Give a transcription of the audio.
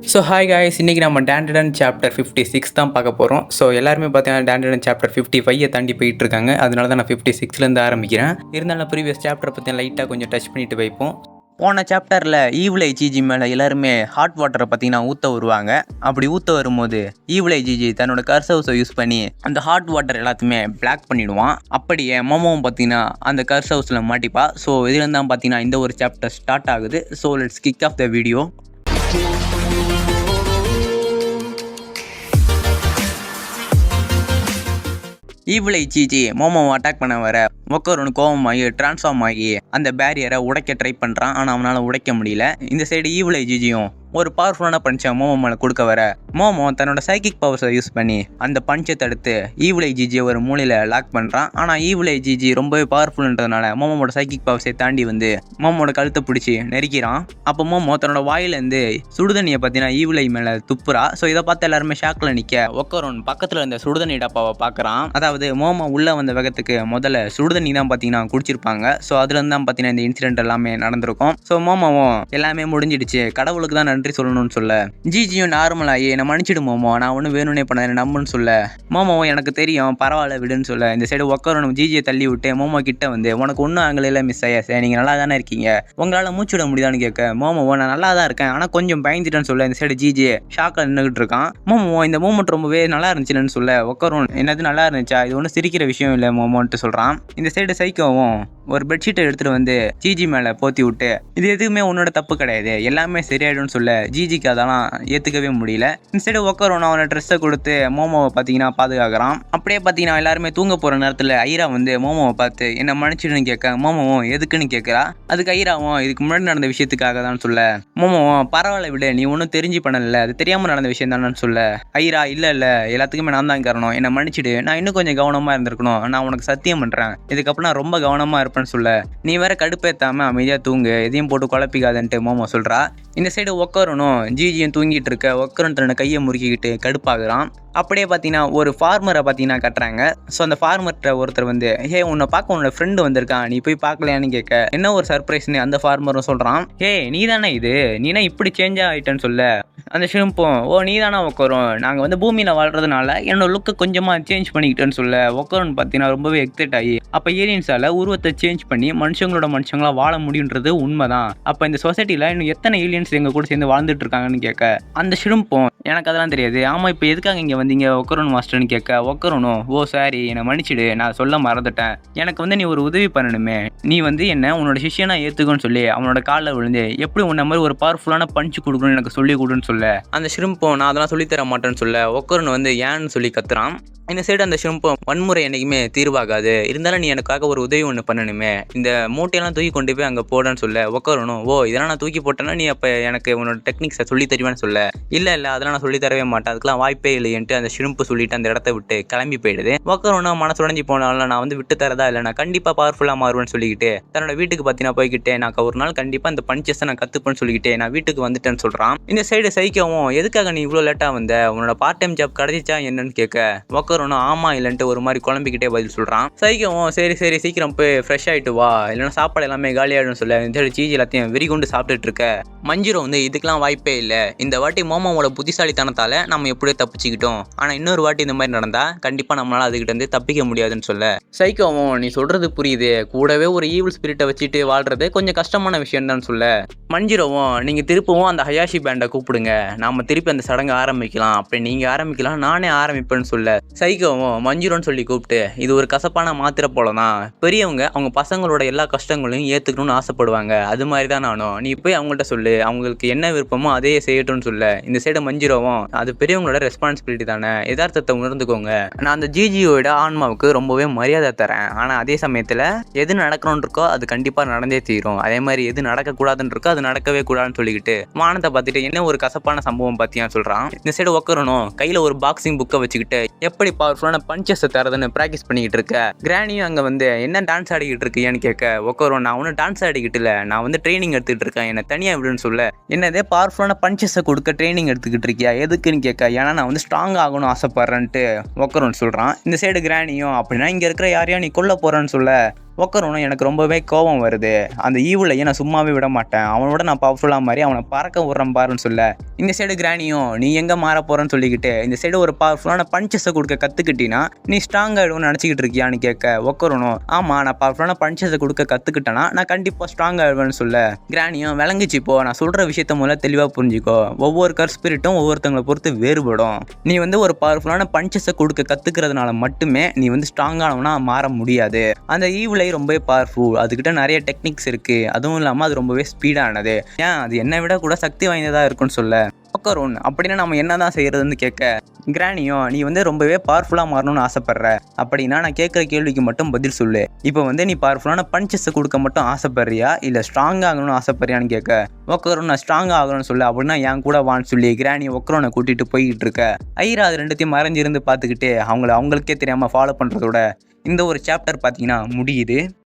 So hi guys, இன்றைக்கி நம்ம டேண்டடன் chapter 56 தான் பார்க்க போகிறோம். ஸோ எல்லாருமே பார்த்தீங்கன்னா டேண்டடன் சாப்டர் 55 தாண்டி போயிட்டு இருக்காங்க. அதனால தான் நான் 56லேருந்து ஆரம்பிக்கிறேன். இருந்தாலும் ப்ரீவியஸ் சாப்டரை பற்றி லைட்டாக கொஞ்சம் டச் பண்ணிட்டு வைப்போம். போன சாப்டரில் ஈவில் ஐ ஜிஜி மேலே எல்லாருமே ஹாட் வாட்டரை பார்த்தீங்கன்னா ஊற்ற வருவாங்க. அப்படி ஊற்ற வரும்போது ஈவில் ஐ ஜிஜி தன்னோட கர்சவுஸை யூஸ் பண்ணி அந்த ஹாட் வாட்டர் எல்லாத்தையுமே பிளாக் பண்ணிவிடுவான். அப்படியே மோமோவும் பார்த்தீங்கன்னா அந்த கர்ஸ் ஹவுஸில் மாட்டிப்பா. ஸோ இதுலேருந்து தான் பார்த்தீங்கன்னா இந்த ஒரு சாப்டர் ஸ்டார்ட் ஆகுது. So let's kick off the video. Evil eye Jiji மோமோவை அட்டாக் பண்ண வர ஒக்கரோன்னு கோவமாகி டிரான்ஸ்ஃபார்ம் ஆகி அந்த பேரியரை உடைக்க ட்ரை பண்ணுறான். ஆனால் அவனால் உடைக்க முடியல. இந்த சைடு ஈவில் ஐ ஜிஜியும் ஒரு பவர்ஃபுல்லான பஞ்சை மோமோ மேலே கொடுக்க வர மோமோ தன்னோட சைக்கிக் பவர்ஸை யூஸ் பண்ணி அந்த பஞ்சை தடுத்து ஈவில் ஐ ஜிஜியை ஒரு மூலையில் லாக் பண்ணுறான். ஆனால் ஈவில் ஐ ஜிஜி ரொம்பவே பவர்ஃபுல்ன்றதுனால மோமோட சைக்கிக் பவர்ஸை தாண்டி வந்து மோமோட கழுத்தை பிடிச்சி நெரிக்கிறான். அப்போ மோமோ தன்னோட வாயிலேருந்து சுடுதண்ணியை பார்த்தீங்கன்னா ஈவில் ஐ மேலே துப்புறா. ஸோ இதை பார்த்து எல்லாருமே ஷாக்கில் நிற்க ஒக்கரோன் பக்கத்தில் இருந்த சுடுதண்ணி டப்பாவை பார்க்குறான். அதாவது மோமோ உள்ளே வந்த வேகத்துக்கு முதல்ல சுடுதண்ணி தான் பார்த்தீங்கன்னா குடிச்சிருப்பாங்க. ஸோ அதுலேருந்து தான் பார்த்தீங்கன்னா இந்த இன்சிடென்ட் எல்லாமே நடந்திருக்கும். ஸோ மோமோவும் எல்லாமே முடிஞ்சிடுச்சு, கடவுளுக்கு தான் நன்றி சொல்லணும்னு சொல்ல ஜிஜியும் நார்மலாகி என்னை மன்னிச்சிடு மோமோ, நான் ஒன்றும் வேணும்னே பண்ண நம்புன்னு சொல்ல மோமோவும் எனக்கு தெரியும் பரவாயில்ல விடுன்னு சொல்ல இந்த சைடு ஒக்கரணும் ஜிஜியை தள்ளி விட்டு மோமோ கிட்ட வந்து உனக்கு ஒன்றும் ஆங்கலையில் மிஸ் ஆயாசே, நீங்கள் நல்லா தானே இருக்கீங்க, உங்களால் மூச்சு விட முடியுதான்னு கேட்க மோமோவோ நான் நல்லா தான் இருக்கேன் ஆனால் கொஞ்சம் பயந்துட்டேன்னு சொல்ல இந்த சைடு ஜிஜி ஷாக்கில் நின்றுகிட்டு இருக்கான். மோமோ இந்த மூமெண்ட் ரொம்பவே நல்லா இருந்துச்சுன்னு சொல்ல ஒக்கரும் என்னது நல்லா இருந்துச்சா, இது ஒன்றும் சிரிக்கிற விஷயம் இல்லை மோமோன்ட்டு சொல்கிறான். இந்த சைடு சைக்கோவும் ஒரு பெட்ஷீட்டை எடுத்துகிட்டு வந்து ஜிஜி மேலே போத்தி விட்டு இது எதுவுமே உன்னோட தப்பு கிடையாது, எல்லாமே சரியாயிடும்னு சொல்ல ஜிஜிக்கு அதெல்லாம் ஏற்றுக்கவே முடியல. இந்த சைடு ஒக்கரோன்னு அவனை ட்ரெஸ்ஸை கொடுத்து மோமோவை பார்த்தீங்கன்னா பாதுகாக்கிறான். அப்படியே பார்த்தீங்கன்னா எல்லாருமே தூங்க போகிற நேரத்தில் ஐரா வந்து மோமோவை பார்த்து என்ன மன்னிச்சிடுன்னு கேட்க மோமோவும் எதுக்குன்னு கேட்குறா. அதுக்கு ஐராவும் இதுக்கு முன்னாடி நடந்த விஷயத்துக்காக தான் சொல்ல மோமோவும் பரவாயில்ல விட, நீ ஒன்றும் தெரிஞ்சு பண்ணல, அது தெரியாமல் நடந்த விஷயம் தானேன்னு சொல்ல ஐரா இல்லை எல்லாத்துக்குமே நான் தான் காரணம், என்னை மன்னிச்சிடு, நான் இன்னும் கொஞ்சம் கவனமாக இருந்திருக்கணும், நான் உனக்கு சத்தியம் பண்ணுறேன் இதுக்கப்புறம் நான் ரொம்ப கவனமாக இருப்பேன்னு சொல்ல நீ வேற கடுப்பேற்றாமல் அமைதியாக தூங்கு, எதையும் போட்டு குழப்பிக்காதன்ட்டு மோமோ சொல்கிறா. இந்த சைடு ஒக்கரனும் ஜிஜியும் தூங்கிட்டு இருக்க ஒக்கரன் தன்னோட கையை முறுக்கிக்கிட்டு கடுப்பாகிறான். அப்படியே பார்த்தீங்கன்னா ஒரு ஃபார்மரை பார்த்தீங்கன்னா கட்டுறாங்க. ஸோ அந்த ஃபார்மர்கிட்ட ஒருத்தர் வந்து உன்னை பார்க்க உன்னோட ஃப்ரெண்டு வந்திருக்கான், நீ போய் பார்க்கலையான்னு கேட்க என்ன ஒரு சர்ப்ரைஸ்னு அந்த ஃபார்மரும் சொல்கிறான். நீ தானே இது, நீனா இப்படி சேஞ்ச் ஆகிட்டேன்னு சொல்ல அந்த ஷிம்பும் நீ தானே ஒக்கரும், நாங்கள் வந்து பூமியில் வாழ்றதுனால என்னோட லுக்கை கொஞ்சமாக சேஞ்ச் பண்ணிக்கிட்டேன்னு சொல்ல ஒக்கரன் பார்த்தீங்கன்னா ரொம்பவே எக்ஸைட் ஆகி அப்போ ஏலியன்ஸால் உருவத்தை சேஞ்ச் பண்ணி மனுஷங்களாக வாழ முடியுன்றது உண்மைதான், அப்போ இந்த சொசைட்டியில் இன்னும் எத்தனை ஏலியன்ஸ் எங்கள் கூட சேர்ந்து வாழ்ந்துட்டு இருக்காங்கன்னு கேட்க அந்த ஷிம்பும் எனக்கு அதெல்லாம் தெரியாது, ஆமாம் இப்போ எதுக்காக இங்கே வந்தீங்க ஒக்கரன் மாஸ்டர்னு கேட்க ஒக்கரனும் சாரி என்னை மன்னிச்சிடு, நான் சொல்ல மறந்துட்டேன், எனக்கு வந்து நீ ஒரு உதவி பண்ணணுமே, நீ வந்து என்ன உன்னோட சிஷ்யனா ஏற்றுக்கோன்னு சொல்லி அவனோட காலில் விழுந்து எப்படி உன்ன மாதிரி ஒரு பவர்ஃபுல்லான பஞ்சு கொடுக்கணும்னு எனக்கு சொல்லி கொடுன்னு சொல்ல அந்த ஷிம்பும் நான் அதெல்லாம் சொல்லித்தர மாட்டேன்னு சொல்ல ஒக்கரன் வந்து ஏன்னு சொல்லி கத்துறான். இந்த சைடு அந்த ஷிம்பும் வன்முறை என்றைக்குமே தீர்வாகாது, இருந்தாலும் நீ எனக்காக ஒரு உதவி ஒன்று பண்ணணுமே, இந்த மூட்டையெல்லாம் தூக்கி கொண்டு போய் அங்கே போடன்னு சொல்ல ஒக்கரணும் இதெல்லாம் நான் தூக்கி போட்டேன்னா நீ அப்போ எனக்கு உன்னோட டெக்னிக்ஸை சொல்லி தருவேன்னு சொல்ல இல்லை அதெல்லாம் நான் சொல்லி தரவே மாட்டேன், அதுக்கெல்லாம் வாய்ப்பே இல்லைன்ட்டு அந்த ஷிம்பு சொல்லிட்டு அந்த இடத்த விட்டு கிளம்பி போயிடுது. ஒக்கரணும் மனசுடைஞ்சி போனாலும் நான் வந்து விட்டு தரதா இல்லை, நான் கண்டிப்பாக பவர்ஃபுல்லாக மாறுவேன்னு சொல்லிக்கிட்டு தன்னோட வீட்டுக்கு பார்த்தீங்கன்னா போய்கிட்டே நான் ஒரு நாள் கண்டிப்பாக இந்த பஞ்சஸை நான் கற்றுப்பேன்னு சொல்லிக்கிட்டே நான் வீட்டுக்கு வந்துட்டேன்னு சொல்கிறான். இந்த சைடு சைக்கவும் எதுக்காக நீ இவ்வளோ லேட்டாக வந்த, உன்னோட பார்ட் டைம் ஜாப் கிடைச்சிச்சா என்னன்னு கேட்க ஒக்கரணும் ஆமா இல்லைன்ட்டு ஒரு மாதிரி குழம்பிக்கிட்டே பதில் சொல்கிறான். சைக்கவும் சரி சீக்கிரம் போய் ஃப்ரெஷ் ஆகிட்டு வா, இல்லைன்னா சாப்பாடு எல்லாமே காலியாகிடும் சொல்ல இந்த சைடு சீஜி எல்லாத்தையும் விரிகொண்டு சாப்பிட்டுட்டு இருக்க மஞ்சிரோ வந்து இதுக்கெல்லாம் வாய்ப்பே இல்லை, இந்த வாட்டி மோமோவோட புத்திசாலித்தனத்தால் நம்ம எப்படியோ தப்பிச்சுக்கிட்டோம், ஆனால் இன்னொரு வாட்டி இந்த மாதிரி நடந்தால் கண்டிப்பாக நம்மளால் அதுக்கிட்ட இருந்து தப்பிக்க முடியாதுன்னு சொல்ல சைக்கோவும் நீ சொல்கிறது புரியுது, கூடவே ஒரு ஈவில் ஸ்பிரிட்டை வச்சுட்டு வாழ்றது கொஞ்சம் கஷ்டமான விஷயம் தான் சொல்ல மஞ்சிரோவும் நீங்கள் திருப்பவும் அந்த ஹயாஷி பேண்டை கூப்பிடுங்க, நாம் திருப்பி அந்த சடங்கை ஆரம்பிக்கலாம், அப்படி நீங்கள் ஆரம்பிக்கலாம் நானே ஆரம்பிப்பேன்னு சொல்ல சைக்கோவும் மஞ்சிரோன்னு சொல்லி கூப்பிட்டு இது ஒரு கசப்பான மாத்திரை போல தான், பெரியவங்க அவங்க பசங்களோட எல்லா கஷ்டங்களையும் ஏற்றுக்கணும்னு ஆசைப்படுவாங்க, அது மாதிரி தான் நானும், நீ போய் அவங்கள்ட்ட சொல்லு அவங்களுக்கு என்ன விருப்பமோ அதையே செய்யட்டும்னு சொல்ல இந்த சைடு மஞ்சிரோவும் அது பெரியவங்களோட ரெஸ்பான்சிபிலிட்டி தானே, யதார்த்தத்தை உணர்ந்துக்கோங்க, நான் அந்த ஜிஜியோட ஆன்மாவுக்கு ரொம்பவே மரியாதை தரேன், ஆனால் அதே சமயத்தில் எது நடக்கணும்னு இருக்கோ அது கண்டிப்பாக நடந்தே தீரும், அதே மாதிரி எது நடக்கக்கூடாதுன்னு இருக்கோ அது நடக்கவே கூடாதுன்னு சொல்லிக்கிட்டு வானத்தை பார்த்துட்டு என்ன ஒரு கசப்பான சம்பவம் பார்த்தியான்னு சொல்கிறான். இந்த சைடு ஒக்கரணும் கையில் ஒரு பாக்ஸிங் புக்கை வச்சுக்கிட்டு எப்படி பவர்ஃபுல்லான பஞ்சஸை தரதுன்னு ப்ராக்டிஸ் பண்ணிக்கிட்டு இருக்க கிரானியும் அங்கே வந்து என்ன டான்ஸ் ஆடிக்கிட்டு இருக்கியான்னு கேட்க ஒக்கரும் நான் ஒன்றும் டான்ஸ் ஆடிக்கிட்டு இல்லை, நான் வந்து ட்ரைனிங் எடுத்துக்கிட்டு இருக்கேன், என்னை தனியாக விடுன்னு சொல்ல என்னதே பவர்ஃபுல்லான பஞ்சஸை கொடுக்க ட்ரைனிங் எடுத்துக்கிட்டு இருக்கியா எதுக்குன்னு கேட்க ஏன்னா நான் வந்து ஸ்ட்ராங் ஆகணும் ஆசைப்பட்றேன்ட்டு ஒக்கரும்னு சொல்கிறான். இந்த சைடு கிரானியும் அப்படின்னா இங்கே இருக்கிற யாரையும் நீ கொல்ல போகிறேன்னு சொல்ல ஒக்கரனும் எனக்கு ரொம்பவே கோபம் வருது. அந்த ஈவிலையை நான் சும்மாவே விட மாட்டேன். அவனோட நான் பவர்ஃபுல்லாக மாதிரி அவனை பறக்க விட்றேன் பாருன்னு சொல்ல, இந்த சைடு கிராணியும் நீ எங்கே மாற போகிறேன்னு சொல்லிக்கிட்டு இந்த சைடு ஒரு பவர்ஃபுல்லான பஞ்சஸை கொடுக்க கற்றுக்கிட்டினா நீ ஸ்ட்ராங் ஆகிடுவோன்னு நினச்சிக்கிட்டு இருக்கியான்னு கேட்க ஒக்கரனும் ஆமாம் நான் பவர்ஃபுல்லான பஞ்சஸை கொடுக்க கற்றுக்கிட்டேன்னா நான் கண்டிப்பாக ஸ்ட்ராங் ஆகிடுவேன்னு சொல்ல, கிராணியும் விளங்குச்சிப்போ நான் சொல்கிற விஷயத்த முதல்ல தெளிவாக புரிஞ்சுக்கோ. ஒவ்வொரு கர் ஸ்பிரிட்டும் ஒவ்வொருத்தங்களை பொறுத்து வேறுபடும். நீ ஒரு பவர்ஃபுல்லான பஞ்சஸை கொடுக்க கற்றுக்கிறதுனால மட்டுமே நீ ஸ்ட்ராங்கானவனா மாற முடியாது. அந்த ஈவிலை ரொம்பவே பவர்ஃபுல், அதுக்கிட்ட நிறைய டெக்னிக்ஸ் இருக்குது. அதுவும் இல்லாமல் அது ரொம்பவே ஸ்பீடானது. ஏன் அது என்னை விட கூட சக்தி வாய்ந்ததாக இருக்குன்னு சொல்ல, ஒக்கரன் அப்படின்னா நம்ம என்ன தான் செய்கிறதுன்னு கேட்க, கிராணியும் நீ ரொம்பவே பவர்ஃபுல்லாக மாறணும்னு ஆசைப்படுற அப்படின்னா நான் கேட்குற கேள்விக்கு மட்டும் பதில் சொல்லு. இப்போ நீ பவர்ஃபுல்லான பஞ்சஸை கொடுக்க மட்டும் ஆசைப்படுறியா இல்லை ஸ்ட்ராங் ஆகணும்னு ஆசைப்படுறியான்னு கேட்க, ஒக்கரன் நான் ஸ்ட்ராங் ஆகணும்னு சொல்லு அப்படின்னா என் கூட வான்னு சொல்லி கிராணி ஒக்கரனை கூட்டிகிட்டு போய்கிட்டு இருக்க, ஐரா அது ரெண்டுத்தையும் மறைஞ்சிருந்து பார்த்துக்கிட்டு அவங்களுக்கே தெரியாமல் ஃபாலோ பண்ணுறதோட இந்த ஒரு சாப்டர் பார்த்தீங்கன்னா முடியுது.